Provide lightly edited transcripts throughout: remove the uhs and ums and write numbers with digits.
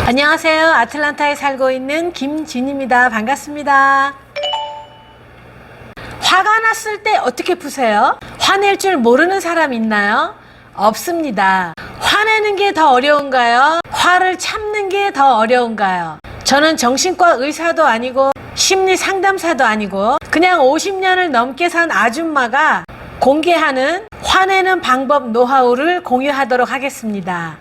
안녕하세요. 아틀란타에 살고 있는 김진입니다. 반갑습니다. 화가 났을 때 어떻게 푸세요? 화낼 줄 모르는 사람 있나요? 없습니다. 화내는 게 더 어려운가요? 화를 참는 게 더 어려운가요? 저는 정신과 의사도 아니고 심리 상담사도 아니고 그냥 50년을 넘게 산 아줌마가 공개하는 화내는 방법 노하우를 공유하도록 하겠습니다.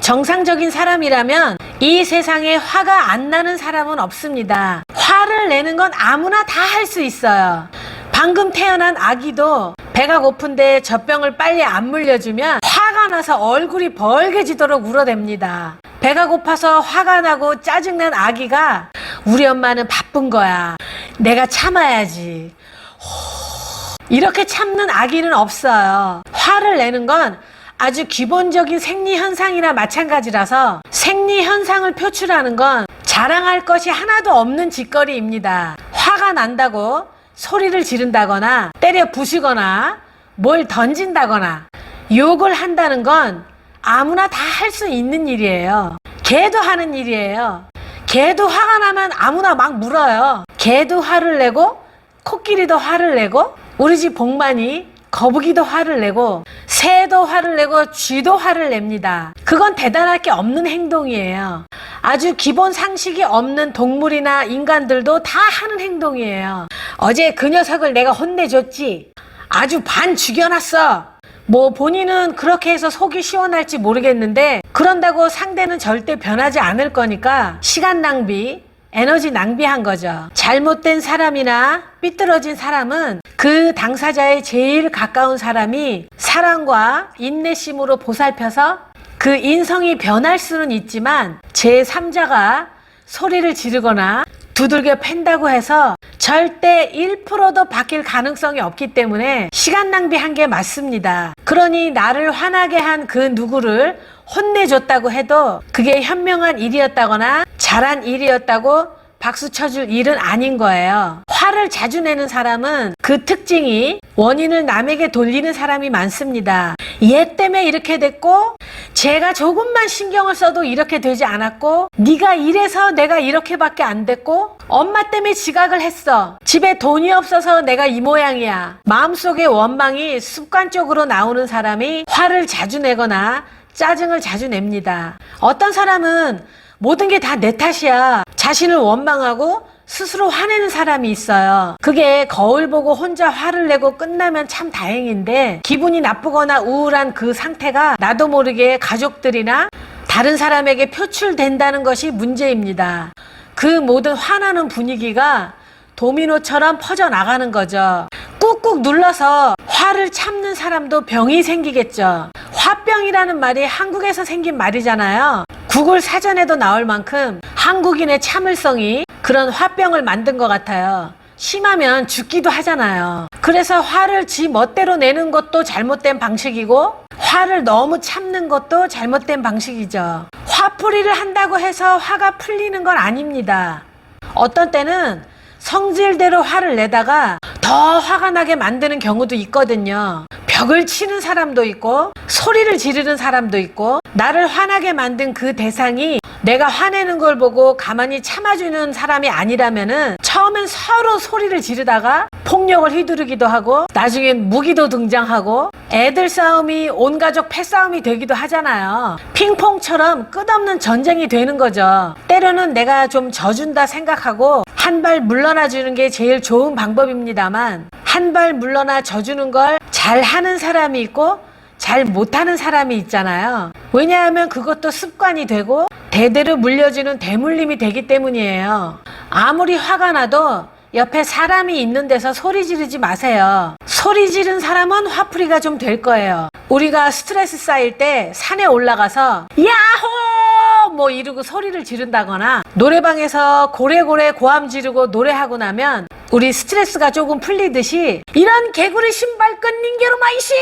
정상적인 사람이라면 이 세상에 화가 안 나는 사람은 없습니다. 화를 내는 건 아무나 다 할 수 있어요. 방금 태어난 아기도 배가 고픈데 젖병을 빨리 안 물려주면 화가 나서 얼굴이 벌개지도록 울어댑니다. 배가 고파서 화가 나고 짜증난 아기가 우리 엄마는 바쁜 거야. 내가 참아야지. 이렇게 참는 아기는 없어요. 화를 내는 건 아주 기본적인 생리현상이나 마찬가지라서 생리현상을 표출하는 건 자랑할 것이 하나도 없는 짓거리입니다. 화가 난다고 소리를 지른다거나 때려 부수거나 뭘 던진다거나 욕을 한다는 건 아무나 다 할 수 있는 일이에요. 개도 하는 일이에요. 개도 화가 나면 아무나 막 물어요. 개도 화를 내고 코끼리도 화를 내고 우리 집 복만이 거북이도 화를 내고 새도 화를 내고 쥐도 화를 냅니다. 그건 대단할 게 없는 행동이에요. 아주 기본 상식이 없는 동물이나 인간들도 다 하는 행동이에요. 어제 그 녀석을 내가 혼내줬지. 아주 반 죽여놨어. 뭐 본인은 그렇게 해서 속이 시원할지 모르겠는데 그런다고 상대는 절대 변하지 않을 거니까 시간 낭비, 에너지 낭비한 거죠. 잘못된 사람이나 삐뚤어진 사람은 그 당사자의 제일 가까운 사람이 사랑과 인내심으로 보살펴서 그 인성이 변할 수는 있지만 제3자가 소리를 지르거나 두들겨 팬다고 해서 절대 1%도 바뀔 가능성이 없기 때문에 시간 낭비한 게 맞습니다. 그러니 나를 화나게 한 그 누구를 혼내줬다고 해도 그게 현명한 일이었다거나 잘한 일이었다고 박수 쳐줄 일은 아닌 거예요. 화를 자주 내는 사람은 그 특징이 원인을 남에게 돌리는 사람이 많습니다. 얘 때문에 이렇게 됐고 제가 조금만 신경을 써도 이렇게 되지 않았고 네가 이래서 내가 이렇게밖에 안 됐고 엄마 때문에 지각을 했어. 집에 돈이 없어서 내가 이 모양이야. 마음속의 원망이 습관적으로 나오는 사람이 화를 자주 내거나 짜증을 자주 냅니다. 어떤 사람은 모든 게 다 내 탓이야. 자신을 원망하고 스스로 화내는 사람이 있어요. 그게 거울 보고 혼자 화를 내고 끝나면 참 다행인데 기분이 나쁘거나 우울한 그 상태가 나도 모르게 가족들이나 다른 사람에게 표출된다는 것이 문제입니다. 그 모든 화나는 분위기가 도미노처럼 퍼져나가는 거죠. 꾹꾹 눌러서 화를 참는 사람도 병이 생기겠죠. 화병이라는 말이 한국에서 생긴 말이잖아요. 구글 사전에도 나올 만큼 한국인의 참을성이 그런 화병을 만든 것 같아요. 심하면 죽기도 하잖아요. 그래서 화를 지 멋대로 내는 것도 잘못된 방식이고 화를 너무 참는 것도 잘못된 방식이죠. 화풀이를 한다고 해서 화가 풀리는 건 아닙니다. 어떤 때는 성질대로 화를 내다가 더 화가 나게 만드는 경우도 있거든요. 벽을 치는 사람도 있고 소리를 지르는 사람도 있고 나를 화나게 만든 그 대상이 내가 화내는 걸 보고 가만히 참아주는 사람이 아니라면은 처음엔 서로 소리를 지르다가 폭력을 휘두르기도 하고 나중엔 무기도 등장하고 애들 싸움이 온 가족 패싸움이 되기도 하잖아요. 핑퐁처럼 끝없는 전쟁이 되는 거죠. 때로는 내가 좀 져준다 생각하고 한 발 물러나 주는 게 제일 좋은 방법입니다만 한 발 물러나 져주는 걸 잘하는 사람이 있고 잘 못하는 사람이 있잖아요. 왜냐하면 그것도 습관이 되고 대대로 물려주는 대물림이 되기 때문이에요. 아무리 화가 나도 옆에 사람이 있는 데서 소리 지르지 마세요. 소리 지른 사람은 화풀이가 좀 될 거예요. 우리가 스트레스 쌓일 때 산에 올라가서 야호! 뭐 이러고 소리를 지른다거나 노래방에서 고래고래 고함 지르고 노래하고 나면 우리 스트레스가 조금 풀리듯이 이런 개구리 신발 끈 닌게로 마이씨!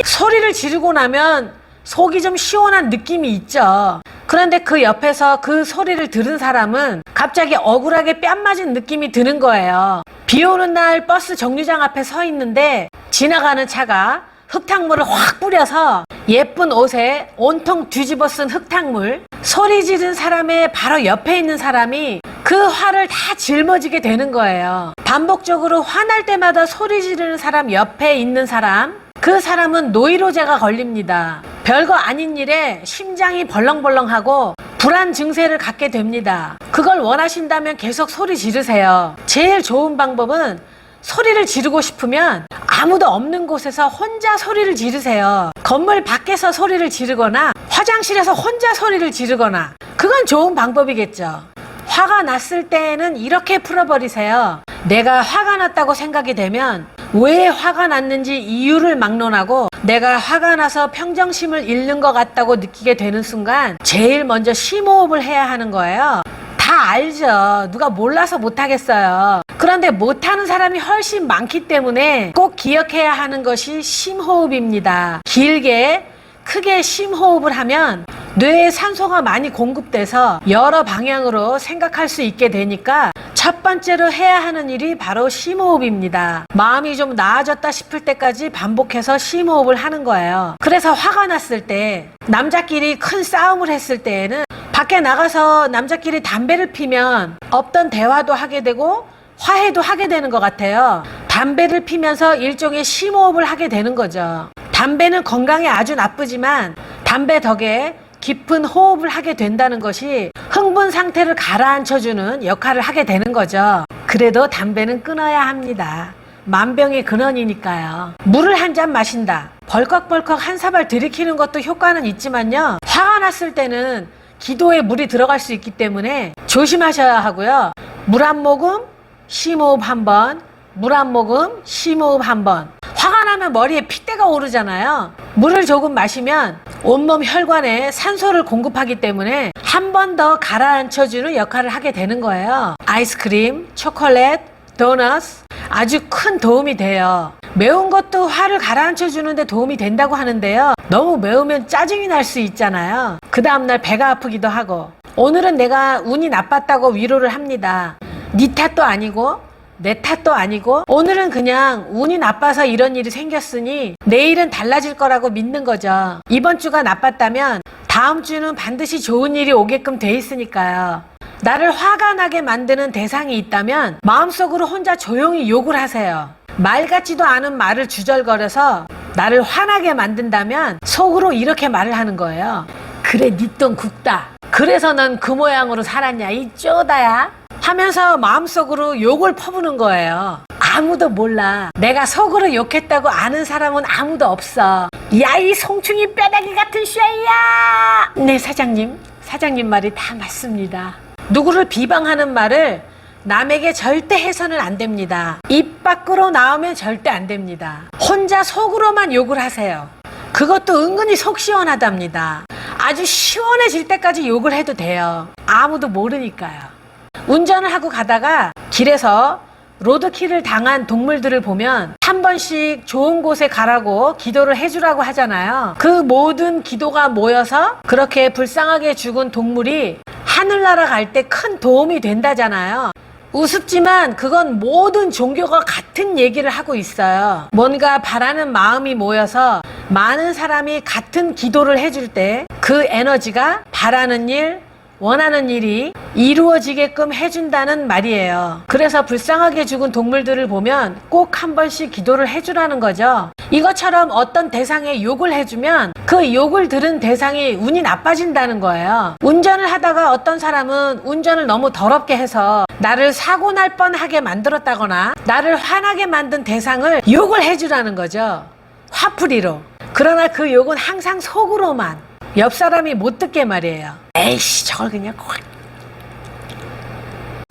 소리를 지르고 나면 속이 좀 시원한 느낌이 있죠. 그런데 그 옆에서 그 소리를 들은 사람은 갑자기 억울하게 뺨 맞은 느낌이 드는 거예요. 비 오는 날 버스 정류장 앞에 서 있는데 지나가는 차가 흙탕물을 확 뿌려서 예쁜 옷에 온통 뒤집어 쓴 흙탕물, 소리 지른 사람의 바로 옆에 있는 사람이 그 화를 다 짊어지게 되는 거예요. 반복적으로 화날 때마다 소리 지르는 사람 옆에 있는 사람, 그 사람은 노이로제가 걸립니다. 별거 아닌 일에 심장이 벌렁벌렁하고 불안 증세를 갖게 됩니다. 그걸 원하신다면 계속 소리 지르세요. 제일 좋은 방법은 소리를 지르고 싶으면 아무도 없는 곳에서 혼자 소리를 지르세요. 건물 밖에서 소리를 지르거나 화장실에서 혼자 소리를 지르거나, 그건 좋은 방법이겠죠. 화가 났을 때에는 이렇게 풀어버리세요. 내가 화가 났다고 생각이 되면 왜 화가 났는지 이유를 막론하고, 내가 화가 나서 평정심을 잃는 것 같다고 느끼게 되는 순간 제일 먼저 심호흡을 해야 하는 거예요. 다 알죠. 누가 몰라서 못하겠어요. 그런데 못하는 사람이 훨씬 많기 때문에 꼭 기억해야 하는 것이 심호흡입니다. 길게 크게 심호흡을 하면 뇌에 산소가 많이 공급돼서 여러 방향으로 생각할 수 있게 되니까 첫 번째로 해야 하는 일이 바로 심호흡입니다. 마음이 좀 나아졌다 싶을 때까지 반복해서 심호흡을 하는 거예요. 그래서 화가 났을 때, 남자끼리 큰 싸움을 했을 때에는 밖에 나가서 남자끼리 담배를 피면 없던 대화도 하게 되고 화해도 하게 되는 것 같아요. 담배를 피면서 일종의 심호흡을 하게 되는 거죠. 담배는 건강에 아주 나쁘지만 담배 덕에 깊은 호흡을 하게 된다는 것이 흥분 상태를 가라앉혀주는 역할을 하게 되는 거죠. 그래도 담배는 끊어야 합니다. 만병의 근원이니까요. 물을 한 잔 마신다, 벌컥벌컥 한 사발 들이키는 것도 효과는 있지만요, 화가 났을 때는 기도에 물이 들어갈 수 있기 때문에 조심하셔야 하고요. 물 한 모금 심호흡 한 번, 물 한 모금 심호흡 한 번. 화가 나면 머리에 핏대가 오르잖아요. 물을 조금 마시면 온몸 혈관에 산소를 공급하기 때문에 한 번 더 가라앉혀주는 역할을 하게 되는 거예요. 아이스크림, 초콜릿, 도넛 아주 큰 도움이 돼요. 매운 것도 화를 가라앉혀 주는데 도움이 된다고 하는데요, 너무 매우면 짜증이 날 수 있잖아요. 그 다음날 배가 아프기도 하고. 오늘은 내가 운이 나빴다고 위로를 합니다. 네 탓도 아니고 내 탓도 아니고, 오늘은 그냥 운이 나빠서 이런 일이 생겼으니 내일은 달라질 거라고 믿는 거죠. 이번 주가 나빴다면 다음 주는 반드시 좋은 일이 오게끔 돼 있으니까요. 나를 화가 나게 만드는 대상이 있다면 마음속으로 혼자 조용히 욕을 하세요. 말 같지도 않은 말을 주절거려서 나를 화나게 만든다면 속으로 이렇게 말을 하는 거예요. 그래, 네 돈 굵다. 그래서 넌 그 모양으로 살았냐 이 쪼다야 하면서 마음속으로 욕을 퍼부는 거예요. 아무도 몰라. 내가 속으로 욕했다고 아는 사람은 아무도 없어. 야, 이 송충이 뼈다귀 같은 쉐이야. 네, 사장님 말이 다 맞습니다. 누구를 비방하는 말을 남에게 절대 해서는 안 됩니다. 입 밖으로 나오면 절대 안 됩니다. 혼자 속으로만 욕을 하세요. 그것도 은근히 속 시원하답니다. 아주 시원해질 때까지 욕을 해도 돼요. 아무도 모르니까요. 운전을 하고 가다가 길에서 로드킬을 당한 동물들을 보면 한 번씩 좋은 곳에 가라고 기도를 해주라고 하잖아요. 그 모든 기도가 모여서 그렇게 불쌍하게 죽은 동물이 하늘나라 갈 때 큰 도움이 된다잖아요. 우습지만 그건 모든 종교가 같은 얘기를 하고 있어요. 뭔가 바라는 마음이 모여서 많은 사람이 같은 기도를 해줄 때 그 에너지가 바라는 일, 원하는 일이 이루어지게끔 해준다는 말이에요. 그래서 불쌍하게 죽은 동물들을 보면 꼭 한 번씩 기도를 해주라는 거죠. 이것처럼 어떤 대상에 욕을 해주면 그 욕을 들은 대상이 운이 나빠진다는 거예요. 운전을 하다가 어떤 사람은 운전을 너무 더럽게 해서 나를 사고 날 뻔하게 만들었다거나 나를 화나게 만든 대상을 욕을 해주라는 거죠. 화풀이로. 그러나 그 욕은 항상 속으로만, 옆 사람이 못 듣게 말이에요. 에이씨, 저걸 그냥 확.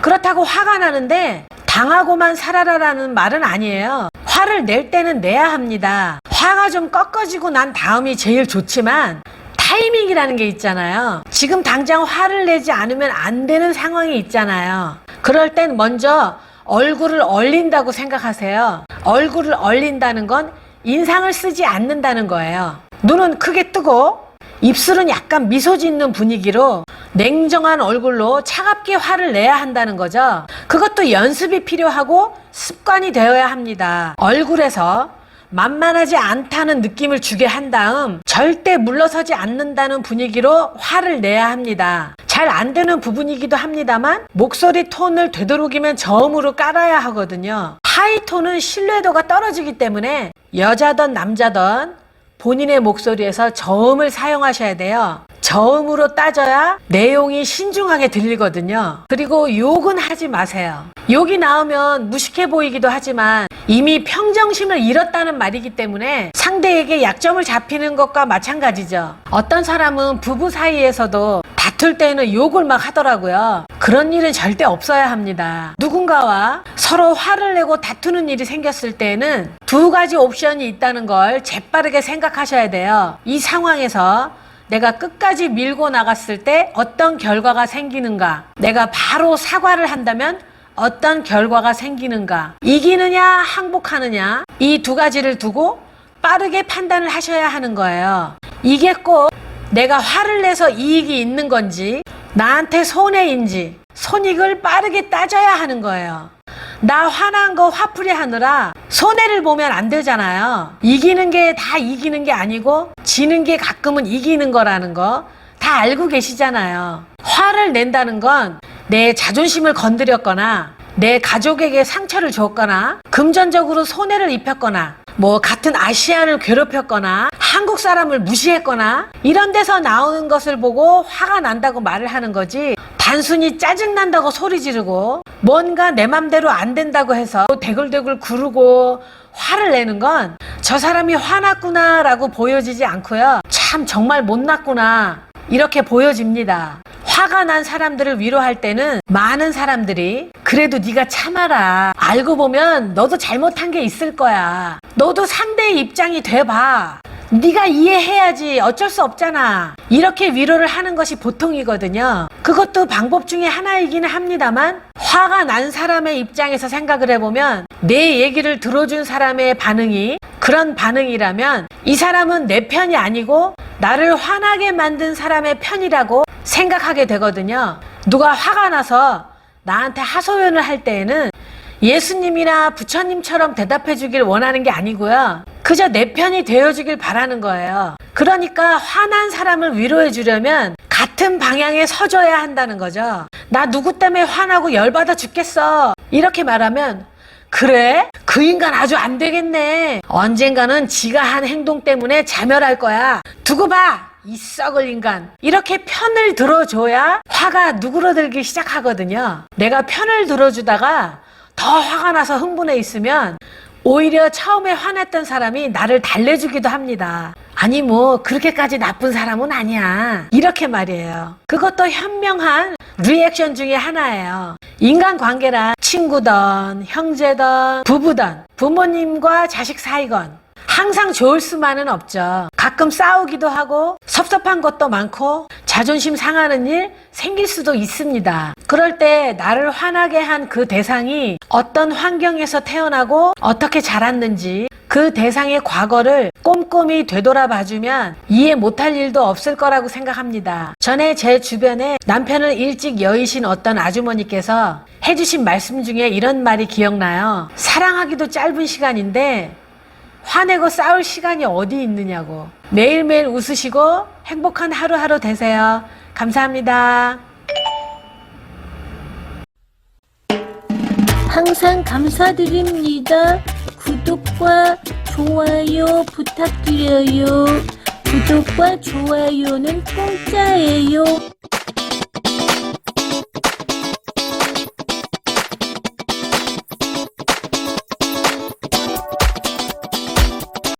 그렇다고 화가 나는데 당하고만 살아라라는 말은 아니에요. 화를 낼 때는 내야 합니다. 화가 좀 꺾어지고 난 다음이 제일 좋지만 타이밍이라는 게 있잖아요. 지금 당장 화를 내지 않으면 안 되는 상황이 있잖아요. 그럴 땐 먼저 얼굴을 얼린다고 생각하세요. 얼굴을 얼린다는 건 인상을 쓰지 않는다는 거예요. 눈은 크게 뜨고 입술은 약간 미소 짓는 분위기로 냉정한 얼굴로 차갑게 화를 내야 한다는 거죠. 그것도 연습이 필요하고 습관이 되어야 합니다. 얼굴에서 만만하지 않다는 느낌을 주게 한 다음 절대 물러서지 않는다는 분위기로 화를 내야 합니다. 잘 안 되는 부분이기도 합니다만 목소리 톤을 되도록이면 저음으로 깔아야 하거든요. 하이톤은 신뢰도가 떨어지기 때문에 여자든 남자든 본인의 목소리에서 저음을 사용하셔야 돼요. 저음으로 따져야 내용이 신중하게 들리거든요. 그리고 욕은 하지 마세요. 욕이 나오면 무식해 보이기도 하지만 이미 평정심을 잃었다는 말이기 때문에 상대에게 약점을 잡히는 것과 마찬가지죠. 어떤 사람은 부부 사이에서도 다툴 때는 욕을 막 하더라고요. 그런 일은 절대 없어야 합니다. 누군가와 서로 화를 내고 다투는 일이 생겼을 때는 두 가지 옵션이 있다는 걸 재빠르게 생각하셔야 돼요. 이 상황에서 내가 끝까지 밀고 나갔을 때 어떤 결과가 생기는가, 내가 바로 사과를 한다면 어떤 결과가 생기는가, 이기느냐 항복하느냐, 이 두 가지를 두고 빠르게 판단을 하셔야 하는 거예요. 이게 꼭 내가 화를 내서 이익이 있는 건지 나한테 손해인지 손익을 빠르게 따져야 하는 거예요. 나 화난 거 화풀이 하느라 손해를 보면 안 되잖아요. 이기는 게 다 이기는 게 아니고 지는 게 가끔은 이기는 거라는 거 다 알고 계시잖아요. 화를 낸다는 건 내 자존심을 건드렸거나 내 가족에게 상처를 줬거나 금전적으로 손해를 입혔거나 뭐 같은 아시안을 괴롭혔거나 한국 사람을 무시했거나 이런 데서 나오는 것을 보고 화가 난다고 말을 하는 거지, 단순히 짜증난다고 소리 지르고 뭔가 내 맘대로 안 된다고 해서 대굴대굴 구르고 화를 내는 건 저 사람이 화났구나 라고 보여지지 않고요, 참 정말 못났구나 이렇게 보여집니다. 화가 난 사람들을 위로할 때는 많은 사람들이 그래도 네가 참아라, 알고 보면 너도 잘못한 게 있을 거야, 너도 상대의 입장이 돼봐, 네가 이해해야지, 어쩔 수 없잖아, 이렇게 위로를 하는 것이 보통이거든요. 그것도 방법 중에 하나이기는 합니다만 화가 난 사람의 입장에서 생각을 해보면 내 얘기를 들어준 사람의 반응이 그런 반응이라면 이 사람은 내 편이 아니고 나를 화나게 만든 사람의 편이라고 생각하게 되거든요. 누가 화가 나서 나한테 하소연을 할 때에는 예수님이나 부처님처럼 대답해 주길 원하는 게 아니고요, 그저 내 편이 되어주길 바라는 거예요. 그러니까 화난 사람을 위로해 주려면 같은 방향에 서줘야 한다는 거죠. 나 누구 때문에 화나고 열받아 죽겠어 이렇게 말하면 그래? 그 인간 아주 안 되겠네, 언젠가는 지가 한 행동 때문에 자멸할 거야, 두고 봐 이 썩을 인간, 이렇게 편을 들어줘야 화가 누그러들기 시작하거든요. 내가 편을 들어주다가 더 화가 나서 흥분해 있으면 오히려 처음에 화냈던 사람이 나를 달래주기도 합니다. 아니 뭐 그렇게까지 나쁜 사람은 아니야, 이렇게 말이에요. 그것도 현명한 리액션 중에 하나예요. 인간관계란 친구든 형제든 부부든 부모님과 자식 사이건 항상 좋을 수만은 없죠. 가끔 싸우기도 하고 섭섭한 것도 많고 자존심 상하는 일 생길 수도 있습니다. 그럴 때 나를 화나게 한 그 대상이 어떤 환경에서 태어나고 어떻게 자랐는지 그 대상의 과거를 꼼꼼히 되돌아봐주면 이해 못할 일도 없을 거라고 생각합니다. 전에 제 주변에 남편을 일찍 여의신 어떤 아주머니께서 해주신 말씀 중에 이런 말이 기억나요. 사랑하기도 짧은 시간인데 화내고 싸울 시간이 어디 있느냐고. 매일매일 웃으시고 행복한 하루하루 되세요. 감사합니다. 항상 감사드립니다. 구독과 좋아요 부탁드려요. 구독과 좋아요는 공짜예요.